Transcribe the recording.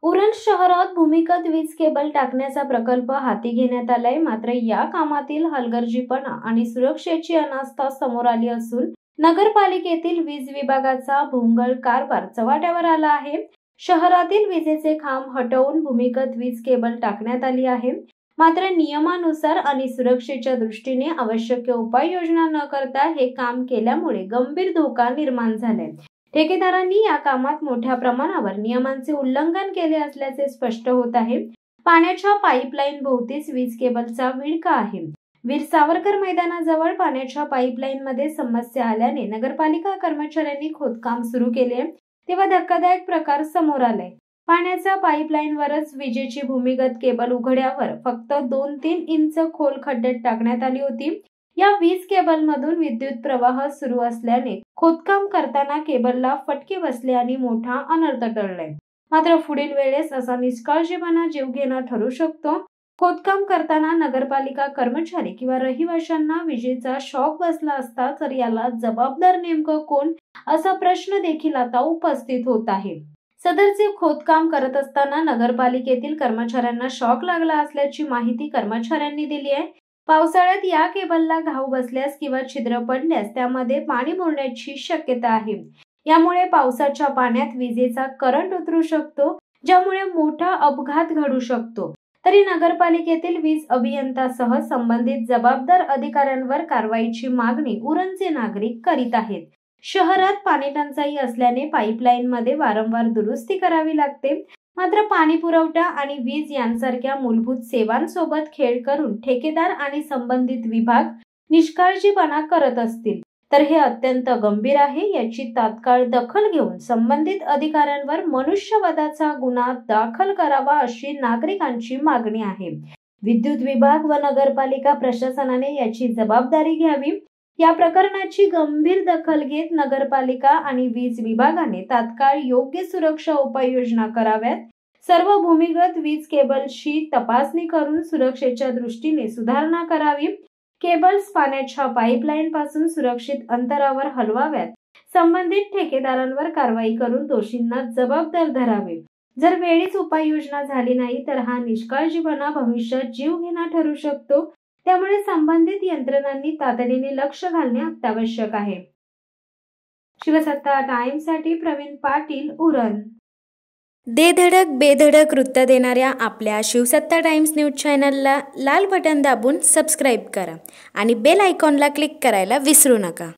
उरण शहरात भूमिगत वीज केबल टाकण्याचा प्रकल्प हाती घेण्यात आलाय। मात्र या कामातील हलगर्जीपणा आणि सुरक्षेची अनास्था समोर आली असून नगरपालिकेतील वीज विभागाचा भोंगळ कारभार चव्हाट्यावर आला आहे। शहरातील विजेचे खांब हटवून भूमिगत वीज केबल टाकण्यात आली आहे। मात्र नियमानुसार आणि सुरक्षेच्या दृष्टीने आवश्यक उपाययोजना न करता हे काम केल्यामुळे गंभीर धोका निर्माण झालाय। ठेकेदारांनी या कामात मोठ्या प्रमाणावर नियमांचे उल्लंघन केले असल्याचे स्पष्ट होत आहे। पाण्याच्या पाईपलाईन भोवतीच वीज केबलचा विळखा आहे। वीर सावरकर मैदानाजवळ पाण्याच्या पाईपलाईन मध्ये समस्या आल्याने नगरपालिका कर्मचाऱ्यांनी खोदकाम सुरू केले, तेव्हा धक्कादायक प्रकार समोर आलाय। पाण्याच्या पाईपलाईनवरच विजेची भूमिगत केबल उघड्यावर फक्त 2-3 इंच खोल खड्ड्यात टाकण्यात आली होती। या वीज केबलमधून विद्युत प्रवाह सुरू असल्याने खोदकाम करताना केबलला फटके बसले आणि मोठा अनर्थ टळलाय। मात्र पुढील वेळेस असा निष्काळजीपणा जीवघेणा ठरू शकतो। खोदकाम करताना नगरपालिका कर्मचारी किंवा रहिवाशांना विजेचा शॉक बसला असता तर याला जबाबदार नेमकं कोण, असा प्रश्न देखील आता उपस्थित होत आहे। सदरचे खोदकाम करत असताना नगरपालिकेतील कर्मचाऱ्यांना शॉक लागला असल्याची माहिती कर्मचाऱ्यांनी दिली आहे। पावसाळ्यात या केबलला घाव बसल्यास किंवा छिद्र पडल्यास त्यामध्ये पाणी मुरण्याची शक्यता आहे। यामुळे पावसाच्या पाण्यात विजेचा करंट उतरू शकतो, ज्यामुळे मोठा अपघात घडू शकतो। तरी नगरपालिकेतील वीज अभियंतासह संबंधित जबाबदार अधिकाऱ्यांवर कारवाईची मागणी उरणचे नागरिक करीत आहेत। शहरात पाणी टंचाई असल्याने पाईपलाईन मध्ये वारंवार दुरुस्ती करावी लागते। मात्र पाणी पुरवठा आणि वीज यांसारख्या मूलभूत सेवांसोबत खेळ करून ठेकेदार आणि संबंधित विभाग निष्काळजीपणा करत असतील तर हे अत्यंत गंभीर आहे। याची तात्काळ दखल घेऊन संबंधित अधिकाऱ्यांवर मनुष्यवधाचा गुन्हा दाखल करावा अशी नागरिकांची मागणी आहे। विद्युत विभाग व नगरपालिका प्रशासनाने याची जबाबदारी घ्यावी। या प्रकरणाची गंभीर दखल घेत नगरपालिका आणि वीज विभागाने तात्काळ योग्य सुरक्षा उपाययोजना कराव्यात। सर्व भूमिगत वीज केबल्सची तपासणी करून सुरक्षेच्या दृष्टीने सुधारणा करावी। केबल्स पाण्याच्या पाईपलाईन पासून सुरक्षित अंतरावर हलवाव्यात। संबंधित ठेकेदारांवर कारवाई करून दोषींना जबाबदार धरावे। जर वेळीच उपाययोजना झाली नाही तर हा निष्काळजीपणा भविष्यात जीवघेणा ठरू शकतो। त्यामुळे संबंधित यंत्रणांनी तातडीने लक्ष घालणे अत्यावश्यक आहे। शिवसत्ता टाइम्स साठी प्रवीण पाटील, उरण। धडक बेधडक वृत्त देणाऱ्या आपल्या शिवसत्ता टाइम्स न्यूज चॅनलला लाल बटन दाबून सबस्क्राईब करा आणि बेल आयकॉनला क्लिक करायला विसरू नका।